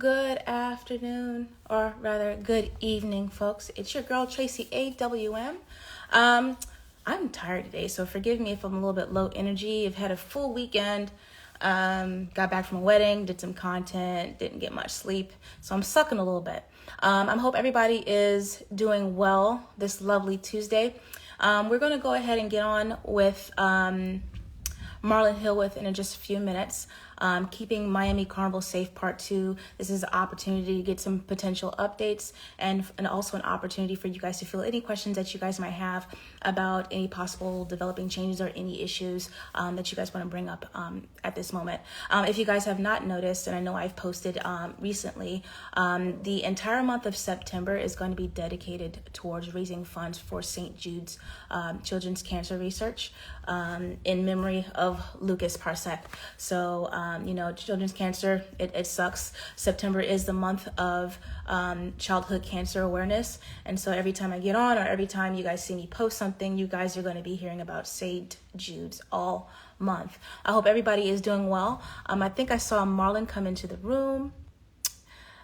Good afternoon, or rather, good evening, folks. It's your girl, Tracy AWM. I'm tired today, so forgive me if I'm a little bit low energy. I've had a full weekend, got back from a wedding, did some content, didn't get much sleep, so I'm sucking a little bit. I hope everybody is doing well this lovely Tuesday. We're going to go ahead and get on with Marlon Hill in just a few minutes. Keeping Miami Carnival safe part 2. This is an opportunity to get some potential updates and also an opportunity for you guys to field any questions that you guys might have about any possible developing changes or any issues that you guys want to bring up at this moment. If you guys have not noticed, and I know I've posted recently, the entire month of September is going to be dedicated towards raising funds for St. Jude's Children's Cancer Research in memory of Lucas Parsec. So, children's cancer, it sucks. September is the month of childhood cancer awareness. And so every time I get on or every time you guys see me post something, you guys are going to be hearing about St. Jude's all month. I hope everybody is doing well. I think I saw Marlon come into the room.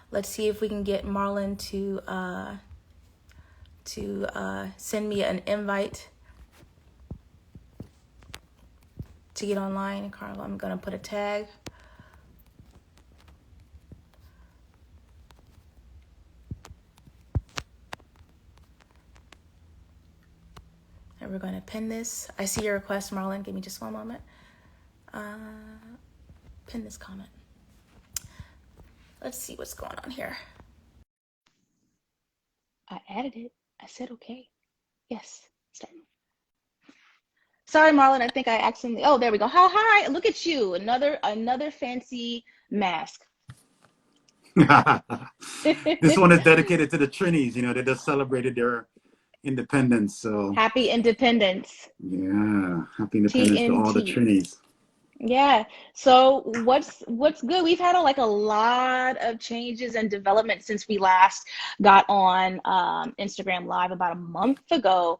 Let's see if we can get Marlon to send me an invite to get online. Carnival, I'm going to put a tag. And we're going to pin this. I see your request, Marlon. Give me just one moment. Pin this comment. Let's see what's going on here. I added it. I said okay. Yes. Start. Sorry, Marlon. I think I accidentally. Oh, there we go. Hi. Look at you. Another fancy mask. This one is dedicated to the Trinis. They just celebrated their independence. So happy independence. Yeah, happy independence to all the Trinis. Yeah. So what's good? We've had a lot of changes and development since we last got on Instagram Live about a month ago.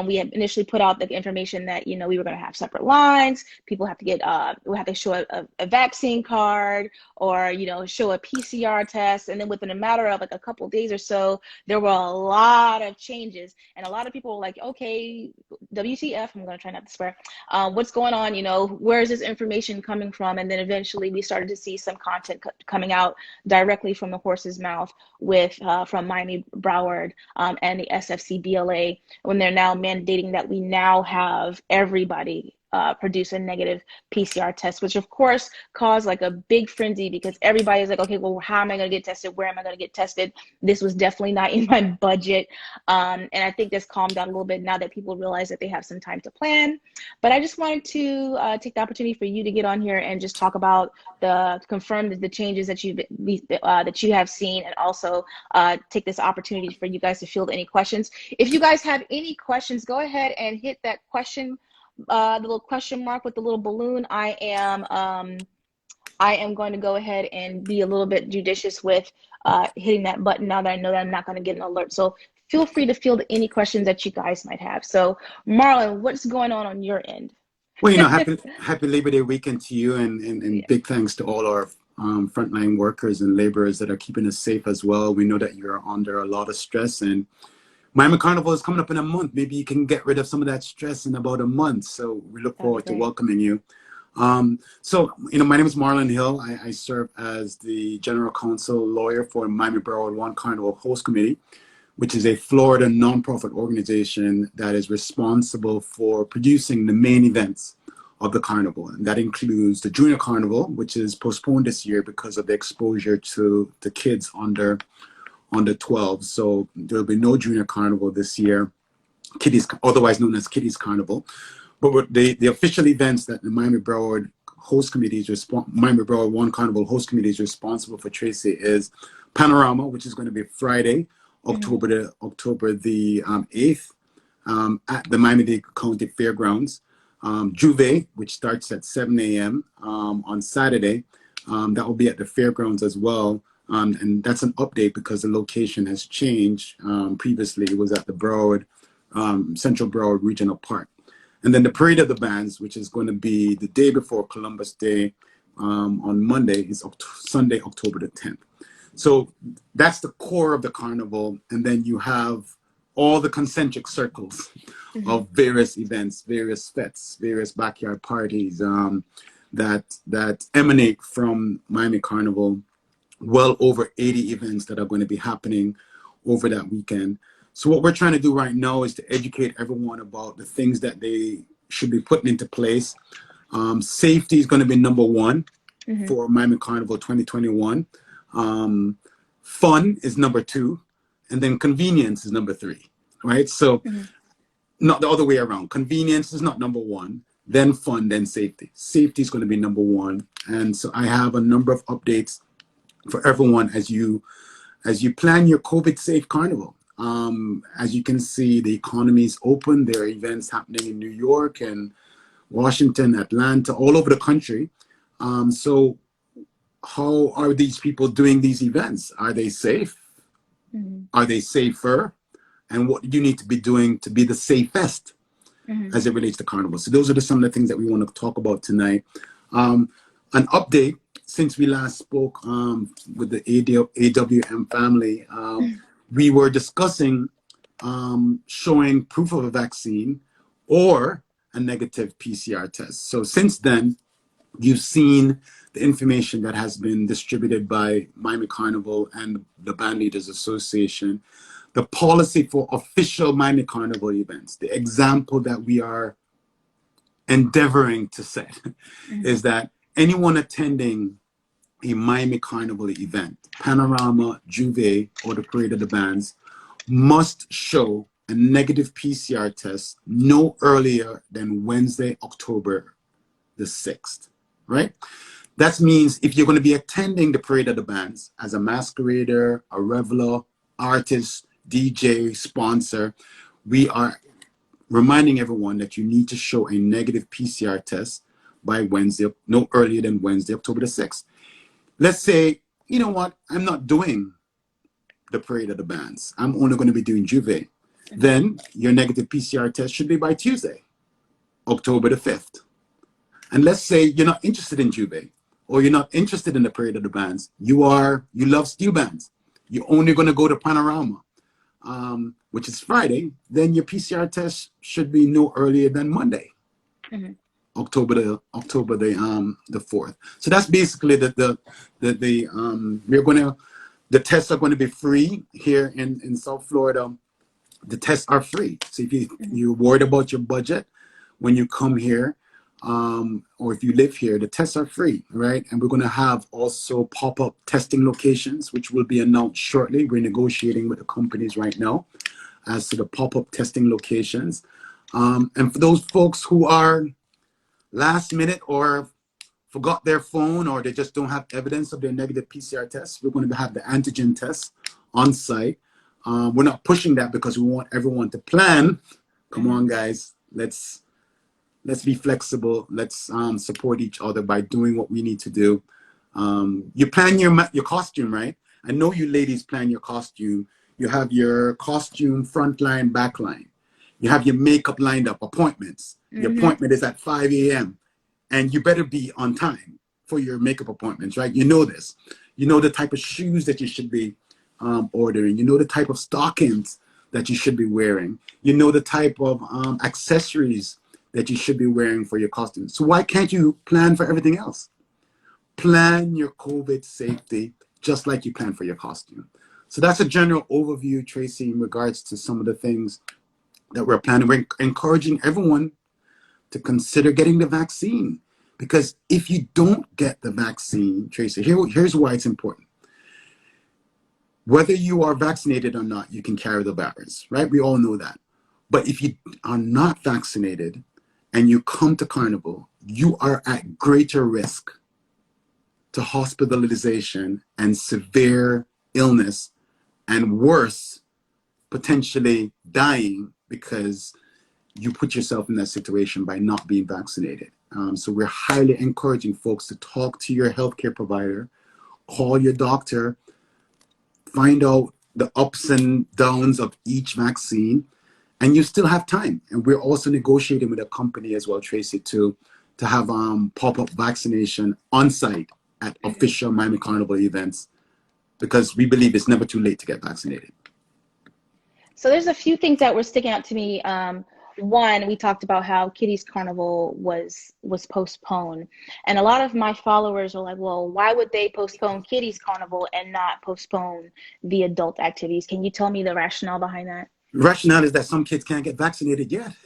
We had initially put out the information that we were going to have separate lines. People have to get we have to show a vaccine card or show a PCR test, and then within a matter of a couple of days or so, there were a lot of changes, and a lot of people were like, "Okay, WTF?" I'm going to try not to swear. What's going on? Where is this information coming from? And then eventually we started to see some content coming out directly from the horse's mouth from Miami Broward and the SFC BLA, when they're now mandating that we now have everybody produce a negative PCR test, which of course caused a big frenzy because everybody's like, okay, well, how am I going to get tested? Where am I going to get tested? This was definitely not in my budget. And I think this calmed down a little bit now that people realize that they have some time to plan. But I just wanted to take the opportunity for you to get on here and just talk about confirm the changes that you have seen, and also take this opportunity for you guys to field any questions. If you guys have any questions, go ahead and hit that question, the little question mark with the little balloon. I am going to go ahead and be a little bit judicious with hitting that button now that I know that I'm not going to get an alert. So feel free to field any questions that you guys might have. So Marlon, what's going on your end? Well, happy Labor Day weekend to you, and big thanks to all our frontline workers and laborers that are keeping us safe as well. We know that you're under a lot of stress, and Miami Carnival is coming up in a month. Maybe you can get rid of some of that stress in about a month. So we look forward to welcoming you. My name is Marlon Hill. I serve as the General Counsel lawyer for Miami Broward One Carnival Host Committee, which is a Florida nonprofit organization that is responsible for producing the main events of the carnival. And that includes the Junior Carnival, which is postponed this year because of the exposure to the kids under 12. So there'll be no Junior Carnival this year, Kiddies, otherwise known as Kiddies Carnival. But the official events that the Miami Broward Host Committee Miami Broward One Carnival Host Committee is responsible for, Tracy, is Panorama, which is going to be Friday, October the 8th, at the Miami-Dade County Fairgrounds. Juve, which starts at 7 a.m. On Saturday, that will be at the fairgrounds as well. And that's an update because the location has changed. Previously, it was at the Broward, Central Broward Regional Park. And then the Parade of the Bands, which is going to be the day before Columbus Day on Monday, is Sunday, October the 10th. So that's the core of the carnival. And then you have all the concentric circles of various events, various fetes, various backyard parties that emanate from Miami Carnival. Well over 80 events that are going to be happening over that weekend. So what we're trying to do right now is to educate everyone about the things that they should be putting into place. Safety is going to be number one for Miami Carnival 2021. Fun is number two, and then convenience is number three, right? So not the other way around. Convenience is not number one, then fun, then safety. Safety is going to be number one. And so I have a number of updates for everyone as you plan your COVID safe carnival. As you can see, the economy is open. There are events happening in New York and Washington, Atlanta, all over the country. So how are these people doing these events? Are they safe? Are they safer? And what do you need to be doing to be the safest as it relates to carnival? So those are some of the things that we want to talk about tonight. An update since we last spoke with the AWM family. We were discussing showing proof of a vaccine or a negative PCR test. So since then, you've seen the information that has been distributed by Miami Carnival and the Band Leaders Association, the policy for official Miami Carnival events. The example that we are endeavoring to set is that anyone attending a Miami Carnival event, Panorama, Juve, or the Parade of the Bands, must show a negative PCR test no earlier than Wednesday, October the 6th, right? That means if you're going to be attending the Parade of the Bands as a masquerader, a reveler, artist, DJ, sponsor, we are reminding everyone that you need to show a negative PCR test by Wednesday, no earlier than Wednesday, October the 6th. Let's say, you know what, I'm not doing the Parade of the Bands. I'm only going to be doing Juve. Then your negative PCR test should be by Tuesday, October the 5th. And let's say you're not interested in Juve, or you're not interested in the Parade of the Bands. You love steel bands. You're only going to go to Panorama, which is Friday. Then your PCR test should be no earlier than Monday, October the 4th. So that's basically the tests are going to be free here in South Florida. The tests are free. So if you're worried about your budget when you come here, or if you live here, the tests are free, right? And we're going to have also pop-up testing locations, which will be announced shortly. We're negotiating with the companies right now as to the pop-up testing locations. And for those folks who are last minute or forgot their phone, or they just don't have evidence of their negative PCR tests, we're going to have the antigen tests on site. We're not pushing that because we want everyone to plan. Come on, guys, let's be flexible. Let's support each other by doing what we need to do. You plan your costume, right? I know you ladies plan your costume. You have your costume front line, back line. You have your makeup lined up, appointments. Your appointment is at 5 a.m. and you better be on time for your makeup appointments, right? You know this. You know the type of shoes that you should be ordering. You know the type of stockings that you should be wearing. You know the type of accessories that you should be wearing for your costume. So why can't you plan for everything else? Plan your COVID safety just like you plan for your costume. So that's a general overview, Tracy, in regards to some of the things that we're planning. We're encouraging everyone to consider getting the vaccine, because if you don't get the vaccine, Tracy, here's why it's important. Whether you are vaccinated or not, you can carry the virus, right? We all know that. But if you are not vaccinated and you come to Carnival, you are at greater risk to hospitalization and severe illness, and worse, potentially dying, because you put yourself in that situation by not being vaccinated. So we're highly encouraging folks to talk to your healthcare provider, call your doctor, find out the ups and downs of each vaccine, and you still have time. And we're also negotiating with a company as well, Tracy, to have pop-up vaccination on site at official Miami Carnival events because we believe it's never too late to get vaccinated. So there's a few things that were sticking out to me. One, we talked about how Kiddies Carnival was postponed, and a lot of my followers are like, "Well, why would they postpone Kiddies Carnival and not postpone the adult activities?" Can you tell me the rationale behind that? Rationale is that some kids can't get vaccinated yet.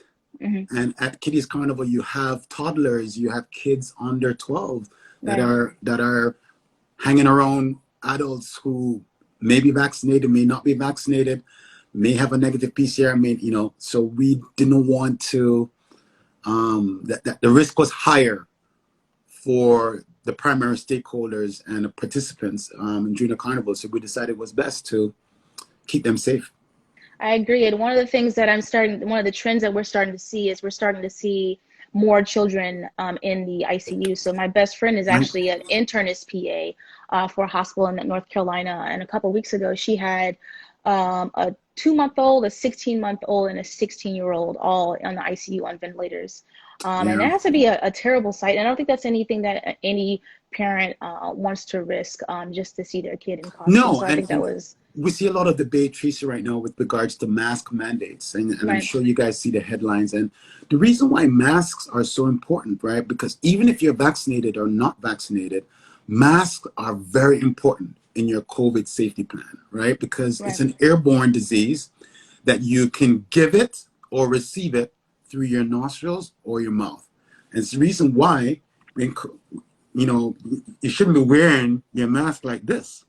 Mm-hmm. And at Kiddies Carnival, you have toddlers, you have kids under 12 that Right. are hanging around adults who may be vaccinated, may not be vaccinated, may have a negative PCR, so we didn't want to, that the risk was higher for the primary stakeholders and the participants during the carnival. So we decided it was best to keep them safe. I agree. And one of the things that one of the trends that we're starting to see is we're starting to see more children in the ICU. So my best friend is actually an internist PA for a hospital in North Carolina. And a couple of weeks ago, she had a 2-month-old, a 16-month-old, and a 16-year-old all on the ICU on ventilators. And that has to be a terrible sight. And I don't think that's anything that any parent wants to risk just to see their kid in costume. No, so I think that was... We see a lot of debate, Tracy, right now with regards to mask mandates. And Right. I'm sure you guys see the headlines. And the reason why masks are so important, right? Because even if you're vaccinated or not vaccinated, masks are very important in your COVID safety plan, right? Because Right. it's an airborne disease that you can give it or receive it through your nostrils or your mouth. And it's the reason why, you shouldn't be wearing your mask like this.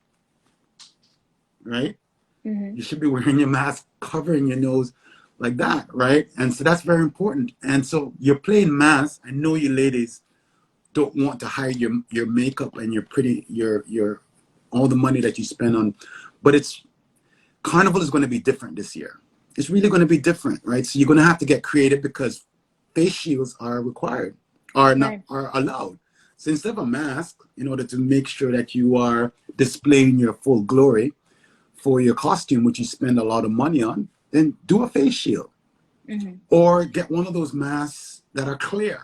Right? Mm-hmm. You should be wearing your mask, covering your nose like that, right? And so that's very important. And so you're playing mask. I know you ladies don't want to hide your makeup and your all the money that you spend on, but Carnival is going to be different this year. It's really going to be different, right? So you're going to have to get creative because face shields are required, are allowed. So instead of a mask, in order to make sure that you are displaying your full glory for your costume, which you spend a lot of money on, then do a face shield. Mm-hmm. Or get one of those masks that are clear,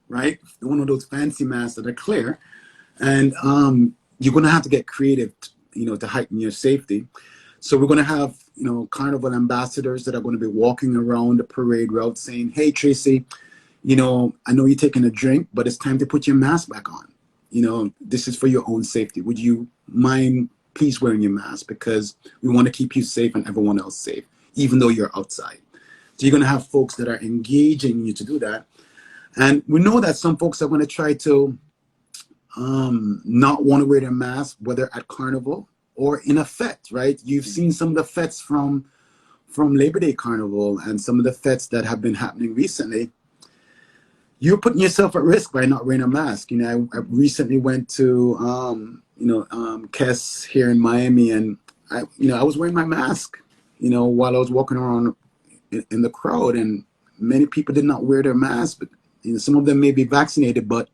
right? One of those fancy masks that are clear. And you're going to have to get creative, to heighten your safety. So we're going to have, Carnival ambassadors that are going to be walking around the parade route saying, "Hey, Tracy, I know you're taking a drink, but it's time to put your mask back on. This is for your own safety. Would you mind please wearing your mask, because we want to keep you safe and everyone else safe, even though you're outside." So you're going to have folks that are engaging you to do that. And we know that some folks are going to try to not want to wear their mask, whether at Carnival or in a fete, right? You've seen some of the fetes from Labor Day Carnival and some of the fetes that have been happening recently. You're putting yourself at risk by not wearing a mask. I recently went to Kess here in Miami, and I was wearing my mask, while I was walking around in the crowd, and many people did not wear their mask, but some of them may be vaccinated, but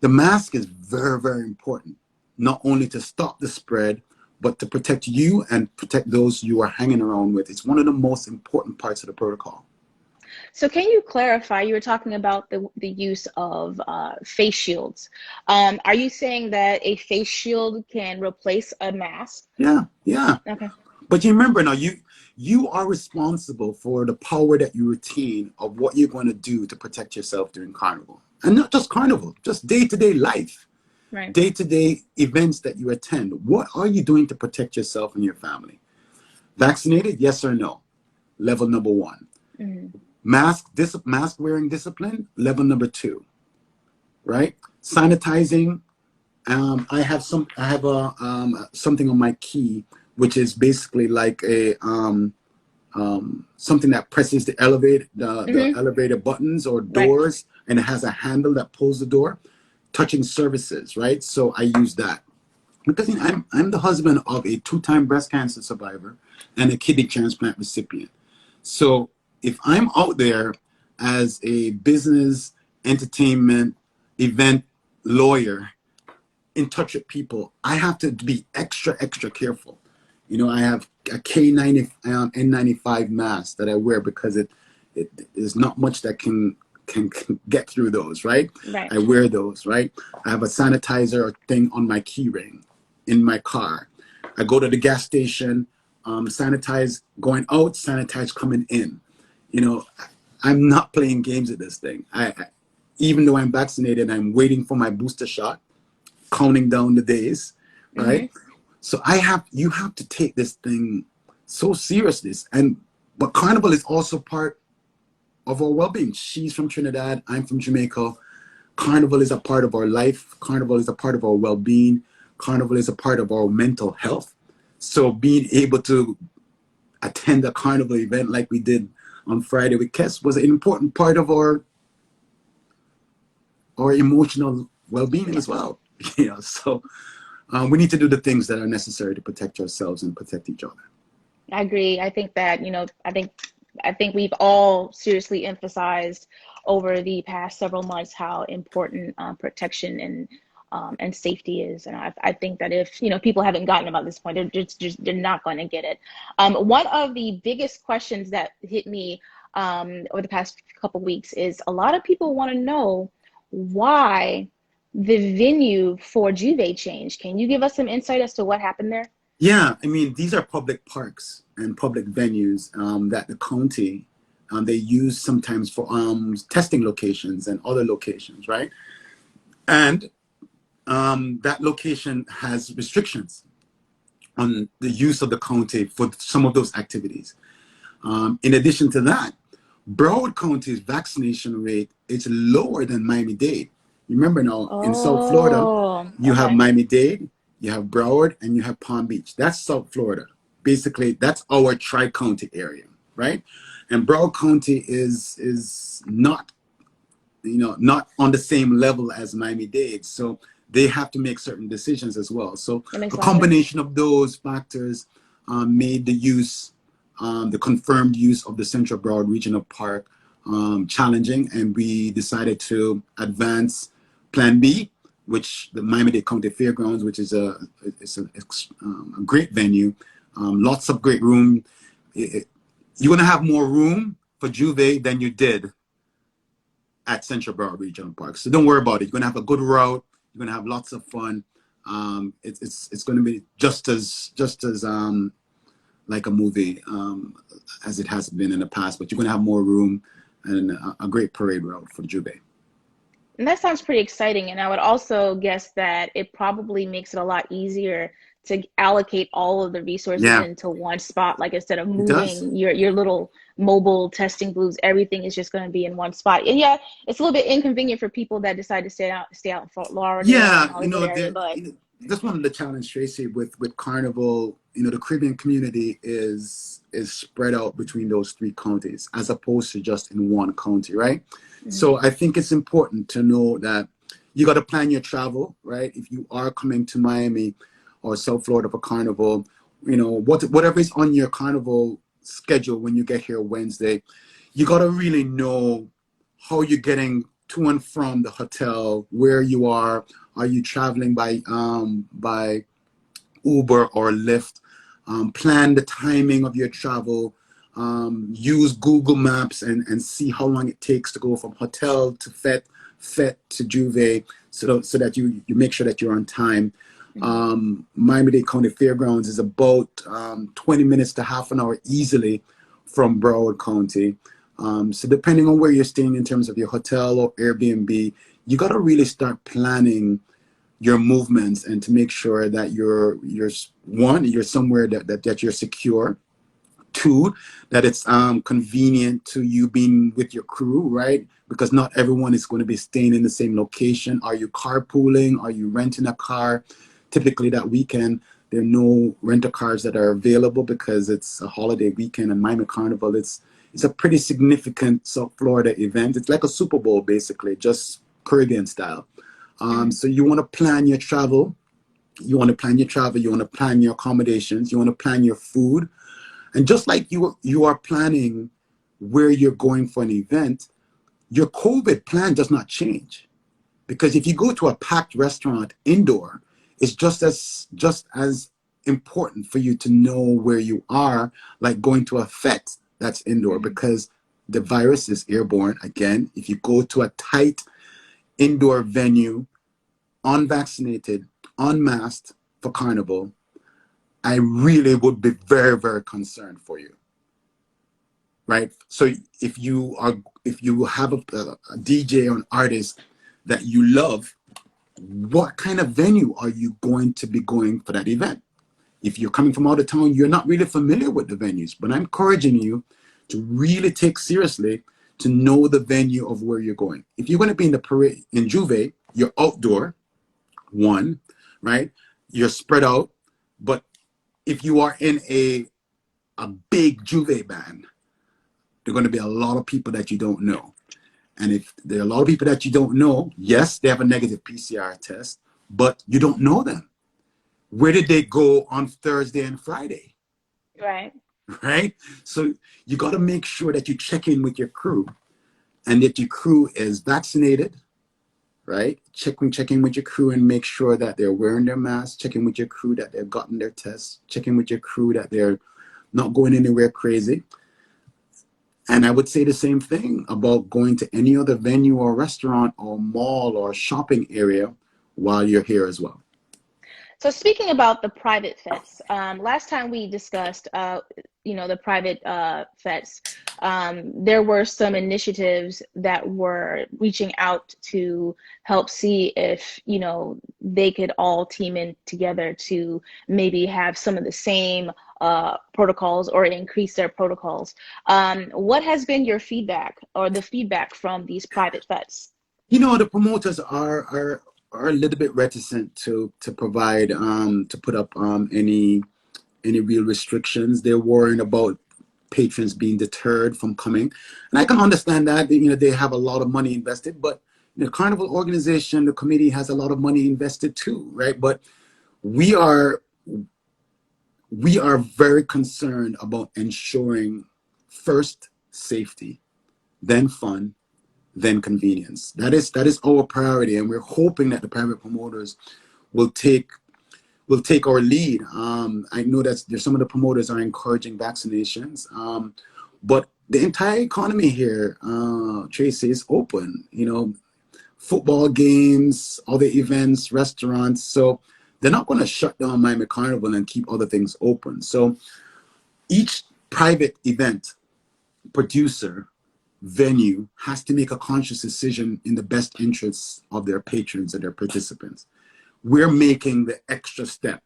the mask is very, very important, not only to stop the spread, but to protect you and protect those you are hanging around with. It's one of the most important parts of the protocol. So can you clarify, you were talking about the use of face shields. Are you saying that a face shield can replace a mask? Yeah. Okay. But you remember now, you are responsible for the power that you retain of what you're going to do to protect yourself during Carnival. And not just Carnival, just day-to-day life, right? Day-to-day events that you attend. What are you doing to protect yourself and your family? Vaccinated, yes or no? Level number 1. Mm-hmm. Mask wearing discipline, level number 2, right? Sanitizing. I have something on my key, which is basically like a something that presses the elevator buttons or doors, right. And it has a handle that pulls the door. Touching services, right? So I use that because I'm the husband of a 2-time breast cancer survivor and a kidney transplant recipient. So if I'm out there as a business, entertainment, event lawyer in touch with people, I have to be extra careful. I have a N95 mask that I wear because it is not much that can get through those, right? I wear those, right? I have a sanitizer thing on my key ring in my car. I go to the gas station, sanitize going out, sanitize coming in. You know, I'm not playing games with this thing. Even though I'm vaccinated, I'm waiting for my booster shot, counting down the days, right? So you have to take this thing so seriously. But Carnival is also part of our well-being. She's from Trinidad, I'm from Jamaica. Carnival is a part of our life. Carnival is a part of our well-being. Carnival is a part of our mental health. So being able to attend a Carnival event like we did on Friday with Kes was an important part of our emotional well-being as well. So we need to do the things that are necessary to protect ourselves and protect each other. I agree. I think that, I think we've all seriously emphasized over the past several months how important protection and safety is. And I think that if, people haven't gotten about this point, they're not going to get it. One of the biggest questions that hit me over the past couple weeks is a lot of people want to know why the venue for Juve changed. Can you give us some insight as to what happened there? Yeah, I mean, these are public parks and public venues that the county, they use sometimes for testing locations and other locations, right? And that location has restrictions on the use of the county for some of those activities. In addition to that, Broward County's vaccination rate is lower than Miami-Dade. You remember now, in South Florida, you have Miami-Dade, you have Broward, and you have Palm Beach. That's South Florida. Basically, that's our tri-county area, right? And Broward County is not, not on the same level as Miami-Dade. So they have to make certain decisions as well. So a combination of those factors made the use, the confirmed use of the Central Broward Regional Park challenging, and we decided to advance Plan B, which the Miami-Dade County Fairgrounds, which is a great venue, lots of great room. You're gonna have more room for Juve than you did at Central Broward Regional Park. So don't worry about it. You're gonna have a good route. You're gonna have lots of fun. It's gonna be just as like a movie as it has been in the past, but you're gonna have more room and a great parade route for Juve. And that sounds pretty exciting. And I would also guess that it probably makes it a lot easier to allocate all of the resources into one spot. Like instead of moving your little mobile testing booths, everything is just going to be in one spot. And yeah, it's a little bit inconvenient for people that decide to stay out in Fort Lauderdale. Yeah, that's one of the challenges, Tracy, with Carnival. The Caribbean community is spread out between those three counties as opposed to just in one county, right? Mm-hmm. So I think it's important to know that you got to plan your travel, right? If you are coming to Miami or South Florida for Carnival, whatever is on your Carnival schedule when you get here Wednesday, you got to really know how you're getting to and from the hotel, where you are. Are you traveling by Uber or Lyft? Plan the timing of your travel. Use Google Maps and see how long it takes to go from hotel to Fete to Juve, so that you make sure that you're on time. Miami-Dade County Fairgrounds is about 20 minutes to half an hour easily from Broward County. So depending on where you're staying in terms of your hotel or Airbnb, you got to really start planning your movements and to make sure that you're somewhere that you're secure. Two, that it's convenient to you being with your crew, right? Because not everyone is going to be staying in the same location. Are you carpooling? Are you renting a car? Typically that weekend, there are no rental cars that are available because it's a holiday weekend, and Miami Carnival, it's a pretty significant South Florida event. It's like a Super Bowl, basically, just Caribbean style. So you want to plan your travel. You want to plan your accommodations. You want to plan your food. And just like you are planning where you're going for an event, your COVID plan does not change. Because if you go to a packed restaurant indoor, it's just as important for you to know where you are, like going to a fete that's indoor, because the virus is airborne. Again, if you go to a tight indoor venue, unvaccinated, unmasked, for Carnival, I really would be very, very concerned for you, right? So if you have a DJ or an artist that you love, what kind of venue are you going to be going for that event? If you're coming from out of town, you're not really familiar with the venues, but I'm encouraging you to really take seriously to know the venue of where you're going. If you're going to be in the parade in Juve, you're outdoor, one, right? You're spread out. But if you are in a big Juve band, there are going to be a lot of people that you don't know. And if there are a lot of people that you don't know, yes, they have a negative PCR test, but you don't know them. Where did they go on Thursday and Friday? Right. Right? So you got to make sure that you check in with your crew and that your crew is vaccinated, right? Check in with your crew and make sure that they're wearing their masks. Check in with your crew that they've gotten their tests. Check in with your crew that they're not going anywhere crazy. And I would say the same thing about going to any other venue or restaurant or mall or shopping area while you're here as well. So speaking about the private fetes, last time we discussed, the private fetes, there were some initiatives that were reaching out to help see if, they could all team in together to maybe have some of the same protocols or increase their protocols. What has been your feedback or the feedback from these private fetes? The promoters are a little bit reticent to provide to put up any real restrictions. They're worrying about patrons being deterred from coming, and I can understand that. They have a lot of money invested, but the Carnival organization, the committee, has a lot of money invested too, right? But we are very concerned about ensuring first safety, then fun, then convenience. That is our priority, and we're hoping that the private promoters will take our lead. I know that there's some of the promoters are encouraging vaccinations, but the entire economy here, Tracy, is open. Football games, other events, restaurants. So they're not going to shut down Miami Carnival and keep other things open. So each private event producer venue has to make a conscious decision in the best interests of their patrons and their participants. We're making the extra step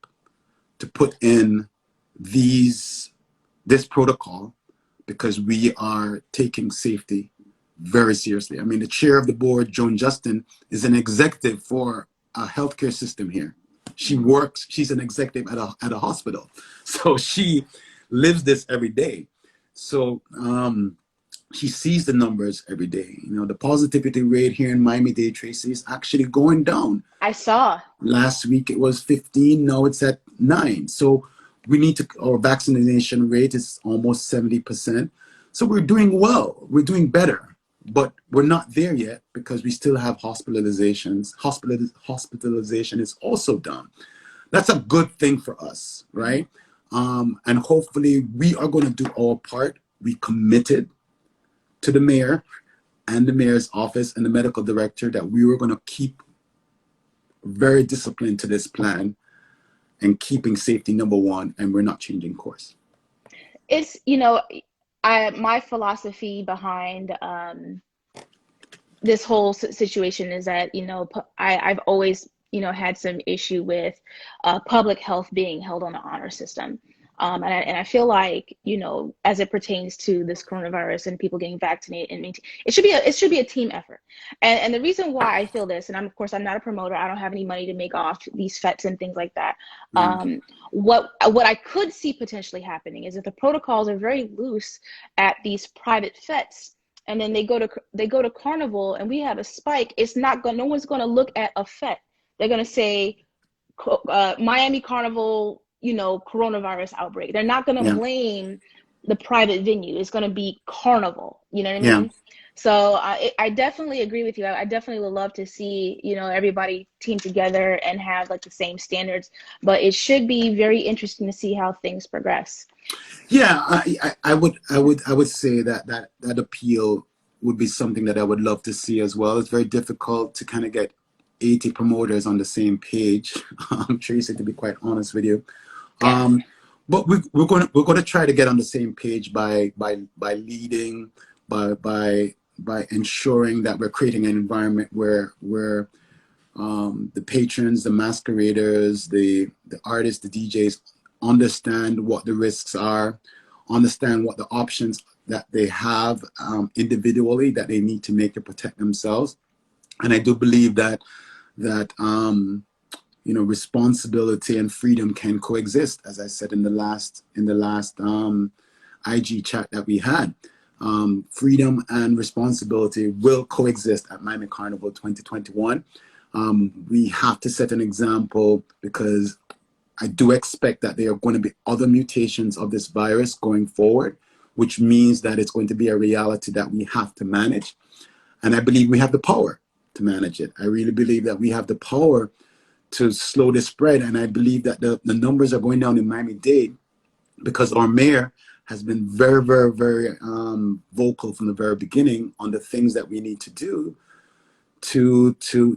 to put in this protocol because we are taking safety very seriously. I mean, the chair of the board, Joan Justin, is an executive for a healthcare system here. She's an executive at a hospital. So she lives this every day. So she sees the numbers every day. The positivity rate here in Miami-Dade, Tracy, is actually going down. I saw. Last week it was 15, now it's at 9. So our vaccination rate is almost 70%. So we're doing well, we're doing better, but we're not there yet because we still have hospitalizations. Hospitalization is also down. That's a good thing for us, right? And hopefully we are going to do our part. We committed to the mayor and the mayor's office and the medical director that we were going to keep very disciplined to this plan and keeping safety number one, and we're not changing course. It's, my philosophy behind this whole situation is that, I've always, had some issue with public health being held on the honor system. And I feel like, as it pertains to this coronavirus and people getting vaccinated, and it should be a team effort. And the reason why I feel this, and of course I'm not a promoter, I don't have any money to make off these fetes and things like that. What I could see potentially happening is if the protocols are very loose at these private fetes, and then they go to Carnival and we have a spike, no one's gonna look at a fete. They're gonna say Miami Carnival, coronavirus outbreak. They're not going to blame the private venue. It's going to be Carnival. You know what I mean? So I definitely agree with you. I definitely would love to see, everybody team together and have like the same standards, but it should be very interesting to see how things progress. Yeah, I would say that appeal would be something that I would love to see as well. It's very difficult to kind of get 80 promoters on the same page, Tracy, to be quite honest with you. Yes. But we're going to try to get on the same page by leading, by ensuring that we're creating an environment where the patrons, the masqueraders, the artists, the DJs understand what the risks are, understand what the options that they have individually that they need to make to protect themselves. And I do believe that responsibility and freedom can coexist, as I said in the last IG chat that we had. Freedom and responsibility will coexist at Miami Carnival 2021. We have to set an example, because I do expect that there are going to be other mutations of this virus going forward, which means that it's going to be a reality that we have to manage. And I believe we have the power to manage it. I really believe that we have the power to slow the spread. And I believe that the numbers are going down in Miami-Dade because our mayor has been very, very, very vocal from the very beginning on the things that we need to do to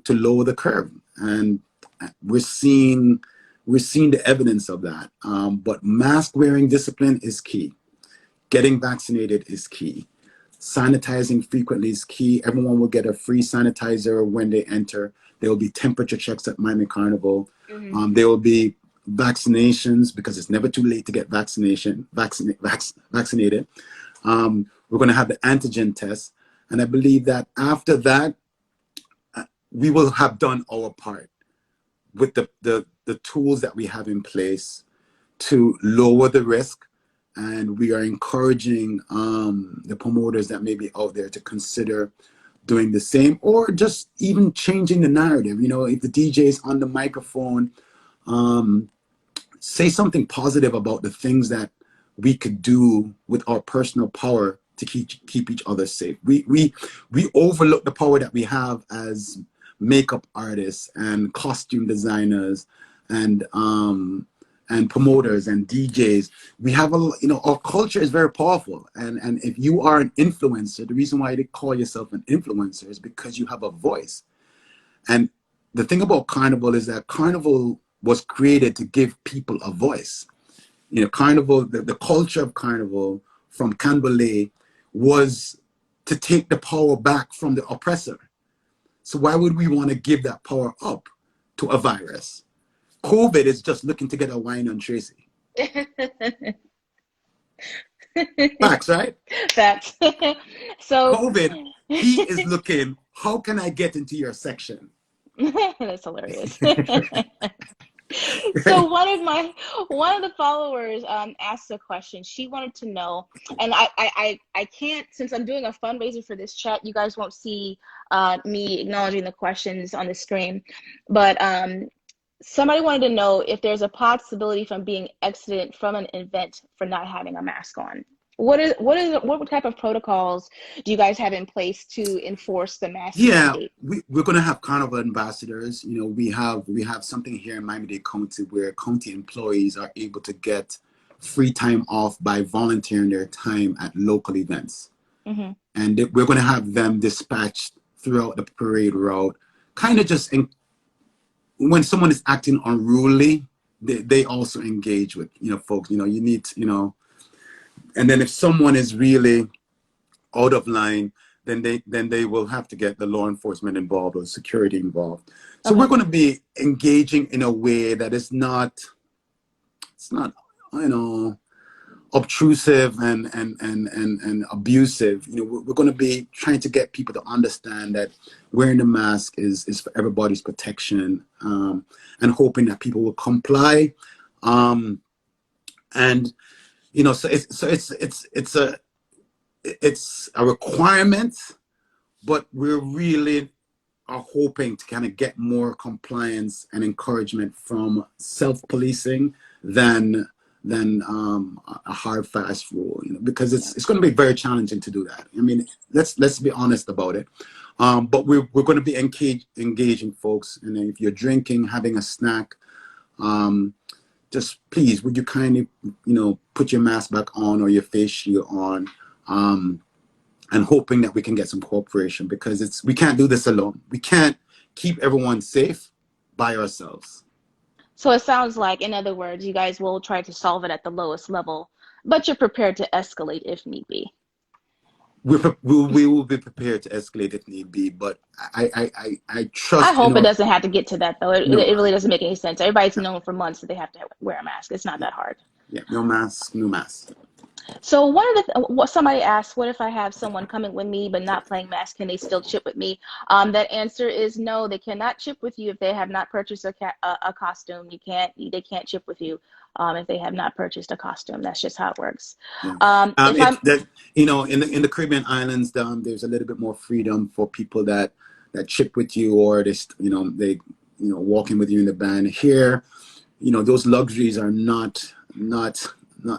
lower the curve. And we're seeing the evidence of that. But mask wearing discipline is key. Getting vaccinated is key. Sanitizing frequently is key. Everyone will get a free sanitizer when they enter. There will be temperature checks at Miami Carnival. Mm-hmm. There will be vaccinations, because it's never too late to get vaccinated. We're going to have the antigen test. And I believe that after that, we will have done our part with the tools that we have in place to lower the risk. And we are encouraging the promoters that may be out there to consider doing the same, or just even changing the narrative. If the DJ is on the microphone, say something positive about the things that we could do with our personal power to keep each other safe. We overlook the power that we have as makeup artists and costume designers and promoters and DJs. We have our culture is very powerful. And if you are an influencer, the reason why they call yourself an influencer is because you have a voice. And the thing about Carnival is that Carnival was created to give people a voice. Carnival, the culture of Carnival from Canberra was to take the power back from the oppressor. So why would we want to give that power up to a virus? COVID is just looking to get a wine on Tracy. Facts, right? Facts. So COVID, he is looking, how can I get into your section? that's hilarious. So one of the followers asked a question. She wanted to know, and I can't, since I'm doing a fundraiser for this chat, you guys won't see me acknowledging the questions on the screen, but somebody wanted to know if there's a possibility from being exited from an event for not having a mask on. What type of protocols do you guys have in place to enforce the mask mandate? We're going to have Carnival ambassadors. We have something here in Miami-Dade County where county employees are able to get free time off by volunteering their time at local events. Mm-hmm. And we're going to have them dispatched throughout the parade route, kind of just when someone is acting unruly, they also engage with, folks, you need, and then if someone is really out of line, then they will have to get the law enforcement involved or security involved. So we're going to be engaging in a way that it's not, obtrusive and abusive. We're going to be trying to get people to understand that wearing the mask is for everybody's protection, and hoping that people will comply. So it's a requirement, but we're really are hoping to kind of get more compliance and encouragement from self-policing than a hard fast rule, because it's going to be very challenging to do that. I mean, let's be honest about it. But we're going to be engaging folks, and if you're drinking, having a snack, just please, would you kindly, put your mask back on or your face shield on, and hoping that we can get some cooperation, because we can't do this alone. We can't keep everyone safe by ourselves. So it sounds like, in other words, you guys will try to solve it at the lowest level, but you're prepared to escalate if need be. We will be prepared to escalate if need be, but I I trust in hope it our doesn't have to get to that, though. no, it really doesn't make any sense. Everybody's known for months that they have to wear a mask. It's not that hard. yeah, no mask, no mask. So one of what somebody asked, what if I have someone coming with me but not playing mask? Can they still chip with me? That answer is no. They cannot chip with you if they have not purchased a costume. They can't chip with you if they have not purchased a costume. That's just how it works. Yeah, If it's I'm that in the Caribbean islands, there's a little bit more freedom for people that chip with you, or they walking with you in the band. Here, those luxuries are not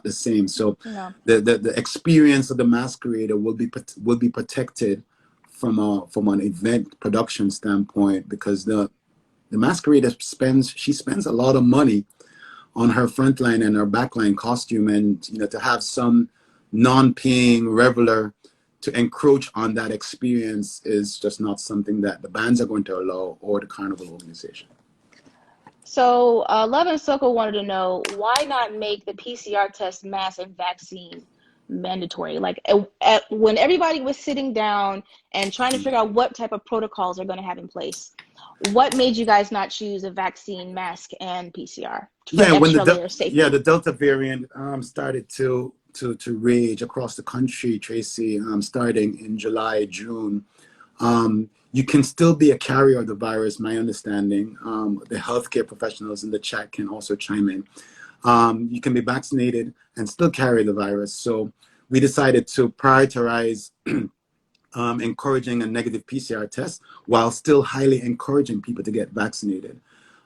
the same. So no. the experience of the masquerader will be protected from an event production standpoint, because the masquerader spends a lot of money on her frontline and her backline costume, and to have some non-paying reveler to encroach on that experience is just not something that the bands are going to allow, or the Carnival organization. So Love and Soko wanted to know, why not make the PCR test, mask, and vaccine mandatory? Like when everybody was sitting down and trying to figure out what type of protocols they're going to have in place, what made you guys not choose a vaccine, mask, and PCR for an Yeah, when extra layer of safety? the Delta variant started to rage across the country, Tracy, starting in July, June. You can still be a carrier of the virus, my understanding. The healthcare professionals in the chat can also chime in. You can be vaccinated and still carry the virus. So we decided to prioritize encouraging a negative PCR test while still highly encouraging people to get vaccinated.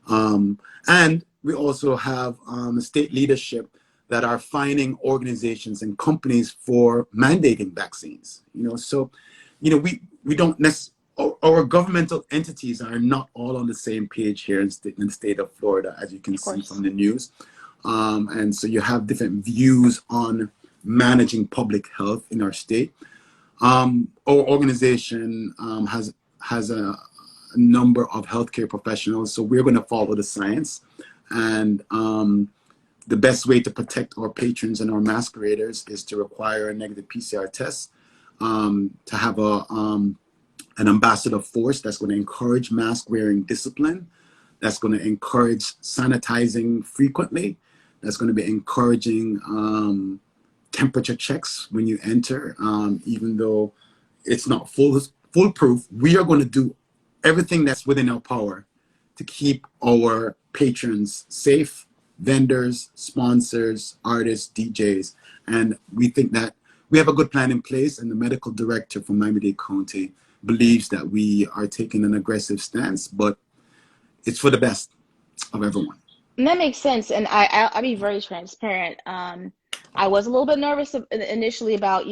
And we also have state leadership that are fining organizations and companies for mandating vaccines. So we don't necessarily, our governmental entities are not all on the same page here in the state of Florida, as you can see from the news. And so you have different views on managing public health in our state. Our organization has a number of healthcare professionals, so we're going to follow the science. And the best way to protect our patrons and our masqueraders is to require a negative PCR test, to have an ambassador force that's going to encourage mask wearing discipline, that's going to encourage sanitizing frequently, that's going to be encouraging temperature checks when you enter, even though it's not foolproof. We are going to do everything that's within our power to keep our patrons safe, vendors, sponsors, artists, DJs. And we think that we have a good plan in place, and the medical director from Miami-Dade County believes that we are taking an aggressive stance, but it's for the best of everyone. And that makes sense. And I'll be very transparent. I was a little bit nervous initially about,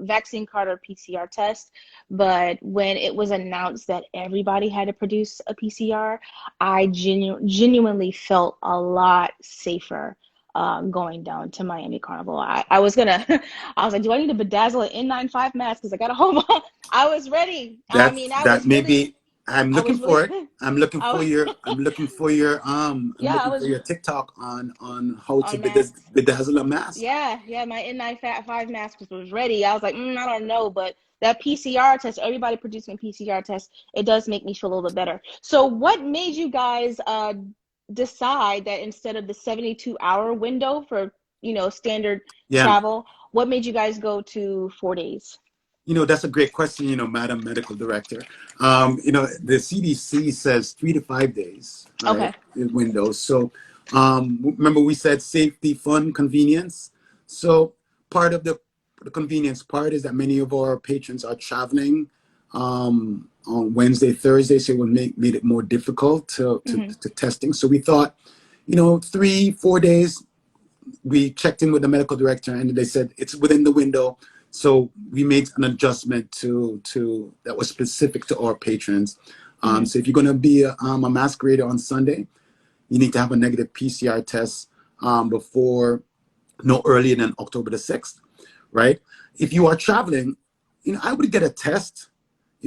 vaccine card or PCR test, but when it was announced that everybody had to produce a PCR, I genuinely felt a lot safer going down to Miami Carnival. I was like, do I need to bedazzle an N95 mask? Because I got a whole I was ready. I mean, I'm I looking was really, for it. I'm looking for your yeah, I was TikTok on how to on masks. bedazzle a mask. Yeah, my N95 mask was ready. I was like, I don't know, but that PCR test, everybody producing a PCR test, it does make me feel a little bit better. So what made you guys decide that instead of the 72-hour window for, standard travel, what made you guys go to 4 days? That's a great question, Madam Medical Director. The CDC says 3 to 5 days, right? Okay. Windows. So remember we said safety, fun, convenience. So part of the convenience part is that many of our patrons are traveling on Wednesday, Thursday, so it would made it more difficult to testing. So we thought, 3-4 days. We checked in with the medical director, and they said it's within the window. So we made an adjustment to that was specific to our patrons. So if you're going to be a masquerader on Sunday, you need to have a negative PCR test before no earlier than October the 6th, right? If you are traveling, I would get a test,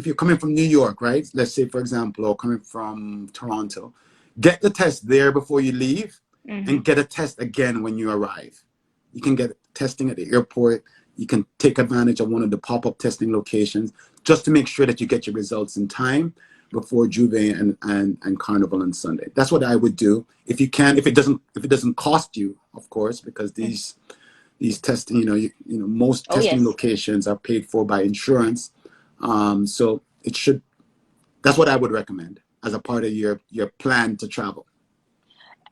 if you're coming from New York, right? Let's say, for example, or coming from Toronto, get the test there before you leave, and get a test again when you arrive. You can get testing at the airport. You can take advantage of one of the pop-up testing locations just to make sure that you get your results in time before Juve and Carnival on Sunday. That's what I would do if you can. If it doesn't cost you, of course, because these testing, most Oh, testing yes. locations are paid for by insurance. So it should. That's what I would recommend as a part of your plan to travel.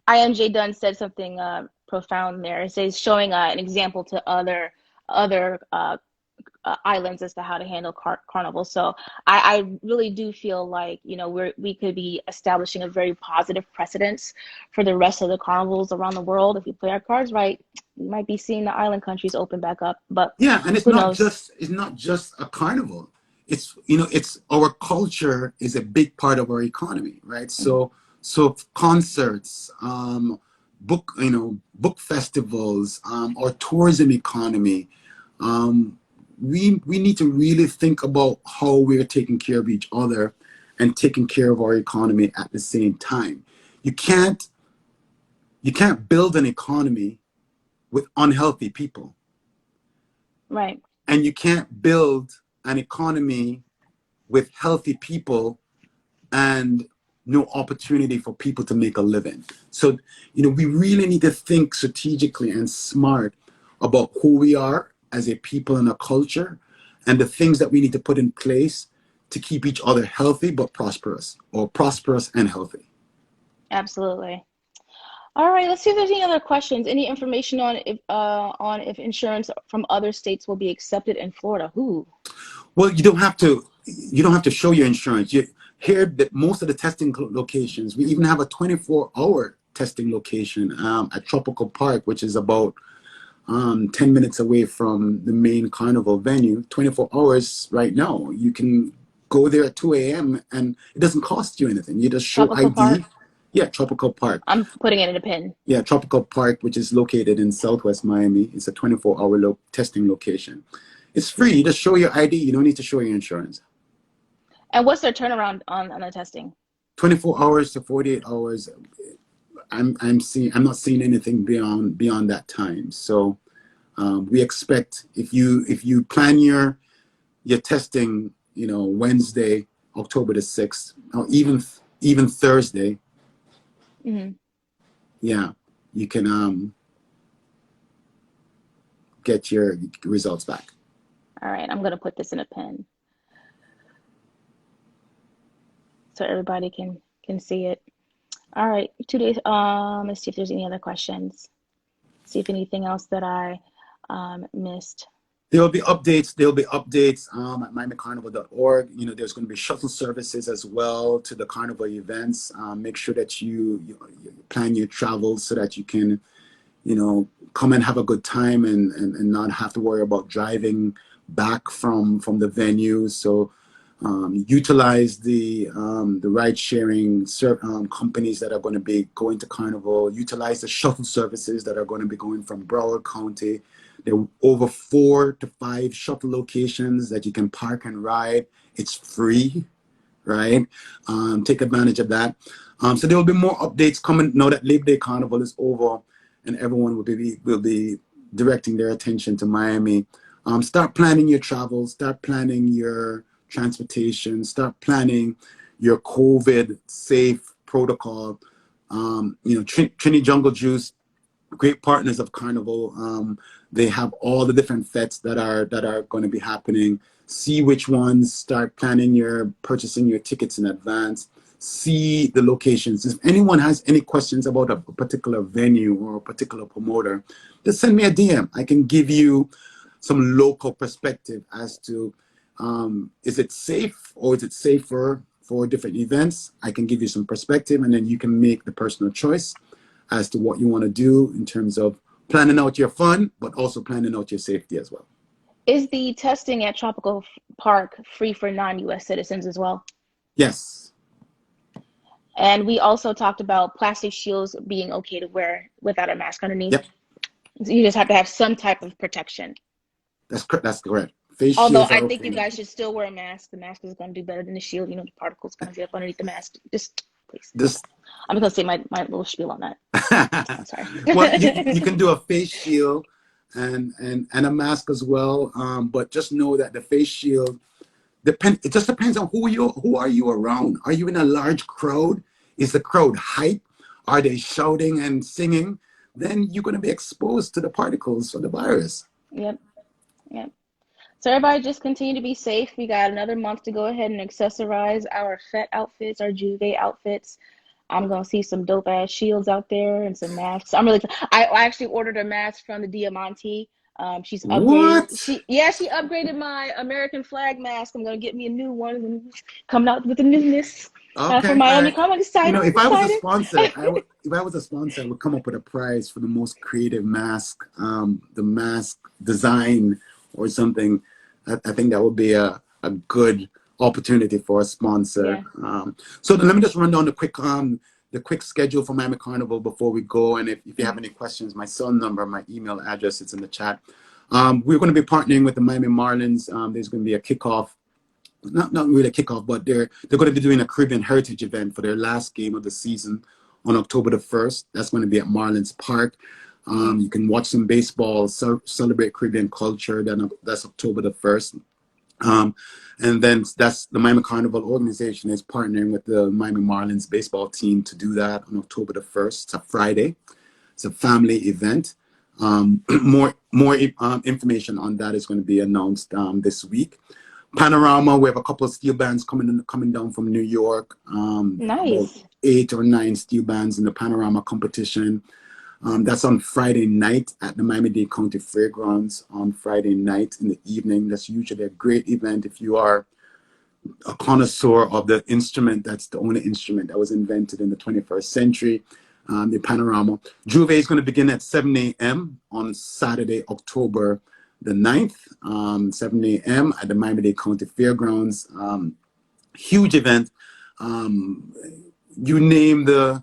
IMJ Dunn said something profound there. It says showing an example to other islands as to how to handle Carnival. So I really do feel like, we could be establishing a very positive precedence for the rest of the carnivals around the world. If we play our cards right, we might be seeing the island countries open back up. But Yeah, and who knows? it's not just a carnival. It's our culture is a big part of our economy, right? So concerts, book festivals, our tourism economy. We need to really think about how we're taking care of each other and taking care of our economy at the same time. You can't build an economy with unhealthy people. Right. And you can't build an economy with healthy people and no opportunity for people to make a living. So, we really need to think strategically and smart about who we are as a people and a culture and the things that we need to put in place to keep each other healthy but prosperous, or prosperous and healthy. Absolutely. All right, let's see if there's any other questions. Any information on if insurance from other states will be accepted in Florida? Who? Well, you don't have to show your insurance. Here, that most of the testing locations, we even have a 24-hour testing location at Tropical Park, which is about 10 minutes away from the main carnival venue. 24 hours right now. You can go there at 2 a.m. and it doesn't cost you anything. You just show Tropical ID. Park? Yeah, Tropical Park. I'm putting it in a pin. Yeah, Tropical Park, which is located in Southwest Miami. It's a 24-hour testing location. It's free. You just show your ID. You don't need to show your insurance. And what's their turnaround on the testing? 24 hours to 48 hours. I'm not seeing anything beyond that time. So we expect if you plan your testing, Wednesday, October the 6th, or even Thursday. Mm-hmm. Yeah, you can get your results back. All right, I'm gonna put this in a pen so everybody can see it. All right, 2 days. Let's see if there's any other questions. See if anything else that I missed. There'll be updates. At miamicarnival.org. There's going to be shuttle services as well to the carnival events. Make sure that you plan your travel so that you can, come and have a good time and not have to worry about driving back from the venue. So utilize the ride sharing companies that are going to be going to Carnival. Utilize the shuttle services that are going to be going from Broward County. There are over 4 to 5 shuttle locations that you can park and ride. It's free, right? Take advantage of that. So there will be more updates coming now that Labor Day Carnival is over, and everyone will be directing their attention to Miami. Start planning your travel. Start planning your transportation. Start planning your COVID safe protocol. Trinity Jungle Juice, great partners of Carnival. They have all the different fetes that are going to be happening. See which ones. Start purchasing your tickets in advance. See the locations. If anyone has any questions about a particular venue or a particular promoter, just send me a DM. I can give you some local perspective as to is it safe or is it safer for different events. I can give you some perspective, and then you can make the personal choice as to what you want to do in terms of planning out your fun, but also planning out your safety as well. Is the testing at Tropical Park free for non-US citizens as well? Yes. And we also talked about plastic shields being okay to wear without a mask underneath. Yep. You just have to have some type of protection. That's correct. Face Although shields I are think you okay. guys should still wear a mask. The mask is going to do better than the shield. You know, the particles going to get up underneath the mask. Just please. This I'm going to say my little spiel on that. I'm sorry. well, you can do a face shield and a mask as well. But just know that the face shield it just depends on who are you around. Are you in a large crowd? Is the crowd hype? Are they shouting and singing? Then you're going to be exposed to the particles of the virus. Yep. Yep. So everybody just continue to be safe. We got another month to go ahead and accessorize our fete outfits, our Juve outfits. I'm gonna see some dope ass shields out there and some masks. I actually ordered a mask from the Diamante. She's upgraded. What? She upgraded my American flag mask. I'm gonna get me a new one and coming out with the newness for Okay. Miami. I'm excited. I'm If I was a excited. sponsor, I would come up with a prize for the most creative mask, the mask design or something. I think that would be a good opportunity for a sponsor. Yeah. So let me just run down the quick schedule for Miami Carnival before we go. And if you have any questions, my cell number, my email address, it's in the chat. We're going to be partnering with the Miami Marlins. There's going to be a kickoff. Not really a kickoff, but they're going to be doing a Caribbean Heritage event for their last game of the season on October the 1st. That's going to be at Marlins Park. You can watch some baseball, celebrate Caribbean culture. That's October the 1st. And then that's the Miami Carnival organization is partnering with the Miami Marlins baseball team to do that on October the 1st. It's a Friday. It's a family event. More information on that is going to be announced this week. Panorama, we have a couple of steel bands coming down from New York. Nice. About 8 or 9 steel bands in the Panorama competition. That's on Friday night at the Miami-Dade County Fairgrounds on Friday night in the evening. That's usually a great event if you are a connoisseur of the instrument. That's the only instrument that was invented in the 21st century, the Panorama. Juve is going to begin at 7 a.m. on Saturday, October the 9th, 7 a.m. at the Miami-Dade County Fairgrounds. Huge event. You name the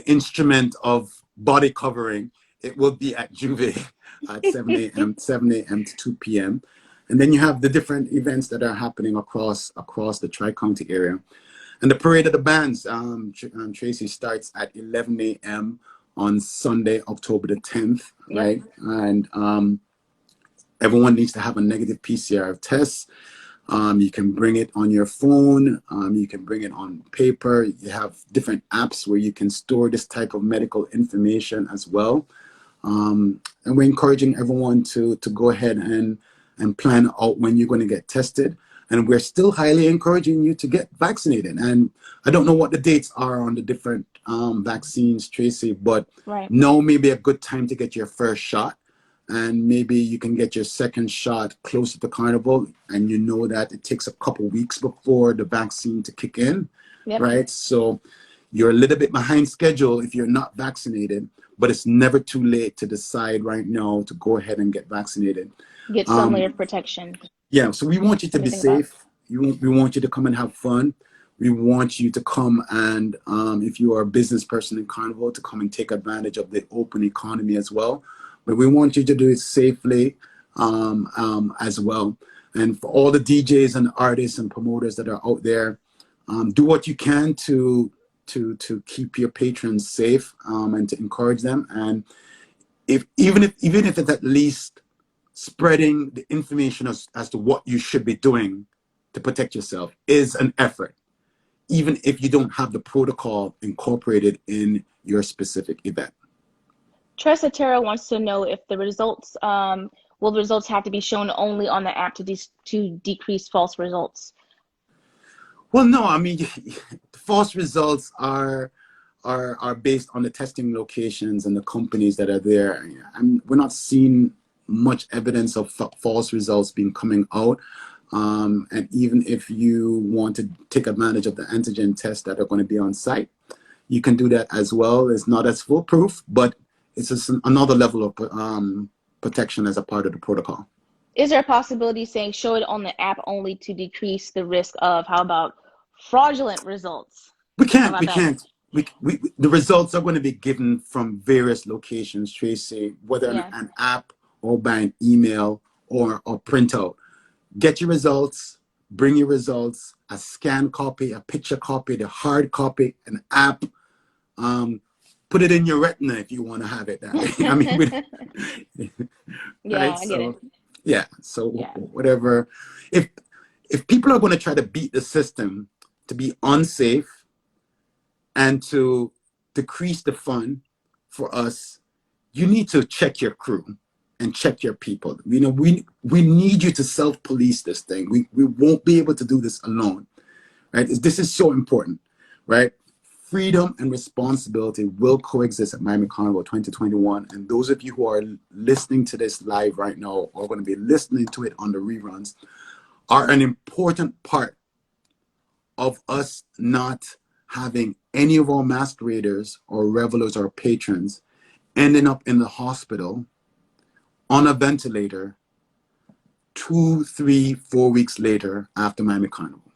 instrument of body covering, it will be at Juve at 7 a.m. to 2 p.m. And then you have the different events that are happening across the Tri-County area. And the Parade of the Bands, Tracy, starts at 11 a.m. on Sunday, October the 10th, right? And everyone needs to have a negative PCR test. You can bring it on your phone. You can bring it on paper. You have different apps where you can store this type of medical information as well. And we're encouraging everyone to go ahead and plan out when you're going to get tested. And we're still highly encouraging you to get vaccinated. And I don't know what the dates are on the different vaccines, Tracy, but now may be a good time to get your first shot. And maybe you can get your second shot closer to Carnival, and you know that it takes a couple weeks before the vaccine to kick in, right? So you're a little bit behind schedule if you're not vaccinated, but it's never too late to decide right now to go ahead and get vaccinated. Get some layer of protection. Yeah, so we want you to be safe. We want you to come and have fun. We want you to come and, if you are a business person in Carnival, to come and take advantage of the open economy as well. But we want you to do it safely as well. And for all the DJs and artists and promoters that are out there, do what you can to keep your patrons safe and to encourage them. And even if it's at least spreading the information as to what you should be doing to protect yourself is an effort, even if you don't have the protocol incorporated in your specific event. Tressa Terra wants to know if the results, will the results have to be shown only on the app to decrease false results? Well, no, I mean, false results are based on the testing locations and the companies that are there. And we're not seeing much evidence of false results being coming out. And even if you want to take advantage of the antigen tests that are going to be on site, you can do that as well. It's not as foolproof, but it's just another level of protection as a part of the protocol. Is there a possibility saying show it on the app only to decrease the risk of, how about fraudulent results? We can't. The results are going to be given from various locations, Tracy, whether an app or by an email or printout. Get your results, bring your results, a scan copy, a picture copy, the hard copy, an app. Put it in your retina if you want to have it that way. I mean, Yeah, right? I get it. So, yeah. So Yeah. whatever. If people are going to try to beat the system to be unsafe and to decrease the fun for us, you need to check your crew and check your people. You know, we need you to self-police this thing. We won't be able to do this alone, right? This is so important, right? Freedom and responsibility will coexist at Miami Carnival 2021. And those of you who are listening to this live right now or going to be listening to it on the reruns are an important part of us not having any of our masqueraders or revelers or patrons ending up in the hospital on a ventilator 2, 3, 4 weeks later after Miami Carnival.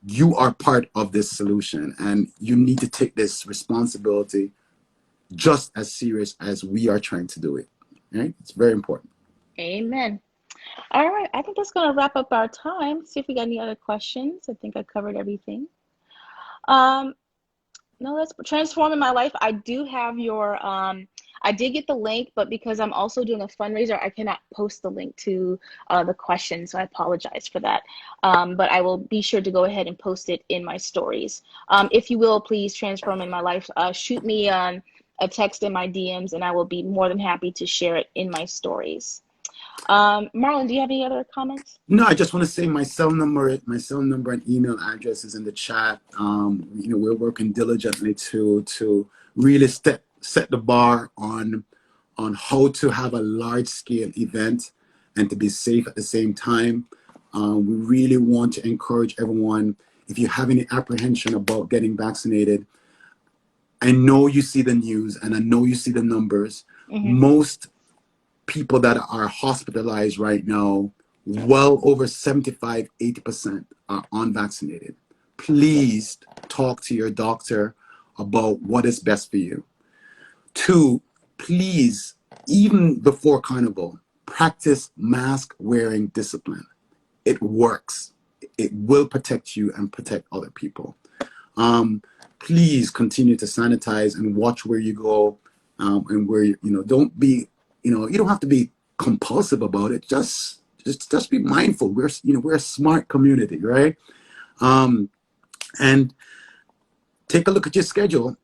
You are part of this solution, and you need to take this responsibility just as serious as we are trying to do it. Right? It's very important. Amen. All right, I think that's going to wrap up our time. See if we got any other questions. I think I covered everything. No, that's transforming my life. I do have your I did get the link, but because I'm also doing a fundraiser, I cannot post the link to the question, so I apologize for that. But I will be sure to go ahead and post it in my stories. If you will, please transform in my life. Shoot me a text in my DMs, and I will be more than happy to share it in my stories. Marlon, do you have any other comments? No, I just want to say my cell number and email address is in the chat. You know, we're working diligently to really set the bar on how to have a large scale event and to be safe at the same time. We really want to encourage everyone, if you have any apprehension about getting vaccinated, I know you see the news and I know you see the numbers. Mm-hmm. Most people that are hospitalized right now, well over 75, 80% are unvaccinated. Please talk to your doctor about what is best for you. 2, please, even before Carnival, practice mask wearing discipline. It works. It will protect you and protect other people. Please continue to sanitize and watch where you go, and where you know, don't be, you know, you don't have to be compulsive about it. Just be mindful. We're a smart community, right? And take a look at your schedule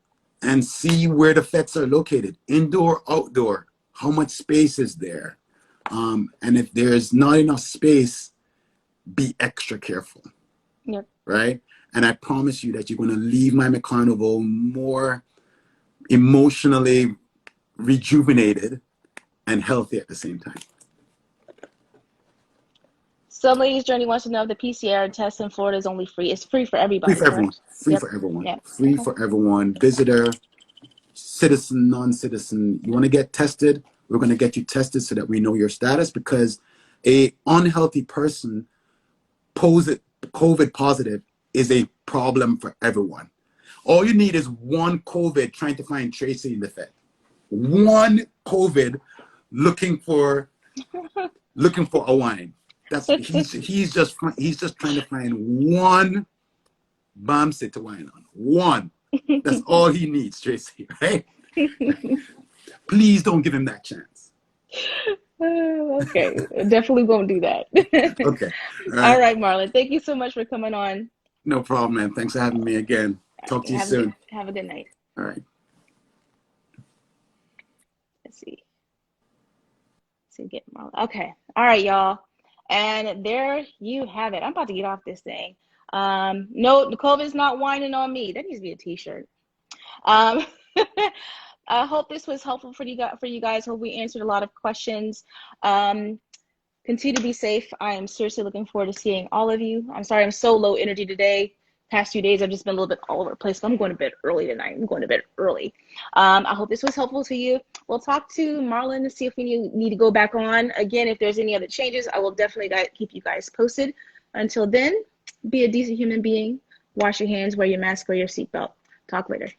and see where the fetes are located, indoor, outdoor. How much space is there? And if there's not enough space, be extra careful. Yep. Right? And I promise you that you're going to leave Miami Carnival more emotionally rejuvenated and healthy at the same time. So Ladies Journey wants to know if the PCR test in Florida is only free. It's free for everybody. Free for everyone. Free Yep. for everyone. Yep. Free Okay. for everyone. Visitor, citizen, non-citizen. You want to get tested? We're going to get you tested so that we know your status, because a unhealthy person COVID positive is a problem for everyone. All you need is one COVID trying to find Tracy in the Fed. One COVID looking for a wine. He's just trying to find one bomb sit to wine on. One. That's all he needs, Tracy. Right? Please don't give him that chance. Okay, definitely won't do that. Okay. All right, Marlon. Thank you so much for coming on. No problem, man. Thanks for having me again. Talk to you soon. Have a good night. All right. Let's see. Get Marlon. Okay. All right, y'all. And there you have it. I'm about to get off this thing. No, the COVID's not whining on me. That needs to be a t-shirt. I hope this was helpful for you guys. Hope we answered a lot of questions. Continue to be safe. I am seriously looking forward to seeing all of you. I'm sorry I'm so low energy today. Past few days I've just been a little bit all over the place. I'm going to bed early tonight. I'm going to bed early. I hope this was helpful to you. We'll talk to Marlon to see if we need to go back on. Again, if there's any other changes, I will definitely keep you guys posted. Until then, be a decent human being. Wash your hands, wear your mask, wear your seatbelt. Talk later.